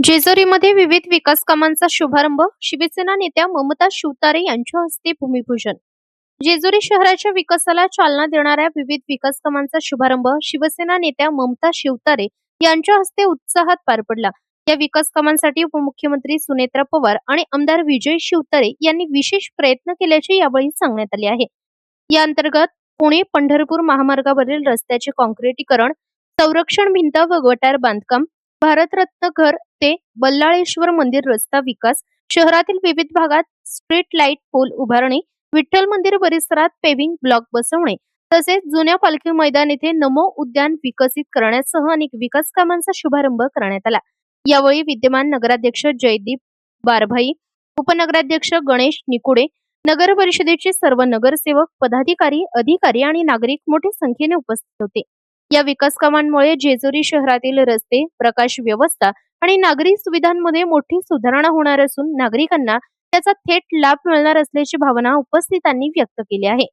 जेजुरीमध्ये विविध विकास कामांचा शुभारंभ शिवसेना नेत्या ममता शिवतारे यांच्या हस्ते भूमिपूजन. जेजुरी शहराच्या विकासाला चालना देणाऱ्या विविध विकास कामांचा शुभारंभ शिवसेना नेत्या ममता शिवतारे यांच्या हस्ते उत्साहात पार पडला. या विकास कामांसाठी उपमुख्यमंत्री सुनेत्रा पवार आणि आमदार विजय शिवतारे यांनी विशेष प्रयत्न केल्याचे यावेळी सांगण्यात आले आहे. या अंतर्गत पुणे पंढरपूर महामार्गावरील रस्त्याचे काँक्रिटीकरण, संरक्षण भिंत व गटार बांधकाम, भारतरत्न घर ते बल्लाळेश्वर मंदिर रस्ता विकास, शहरातील विविध भागात स्ट्रीट लाईट पोल उभारणे, विठ्ठल मंदिर परिसरात पेव्हिंग ब्लॉक बसवणे, तसेच जुन्या पालखी मैदान येथे नमो उद्यान विकसित करण्यासह अनेक विकास कामांचा शुभारंभ करण्यात आला. यावेळी विद्यमान नगराध्यक्ष जयदीप बारभाई, उपनगराध्यक्ष गणेश निकुडे, नगर परिषदेचे सर्व नगरसेवक, पदाधिकारी, अधिकारी आणि नागरिक मोठ्या संख्येने उपस्थित होते. या विकास कामांमुळे जेजुरी शहरातील रस्ते, प्रकाश व्यवस्था आणि नागरी सुविधांमध्ये मोठी सुधारणा होणार असून नागरिकांना त्याचा थेट लाभ मिळणार असल्याची भावना उपस्थितांनी व्यक्त केली आहे.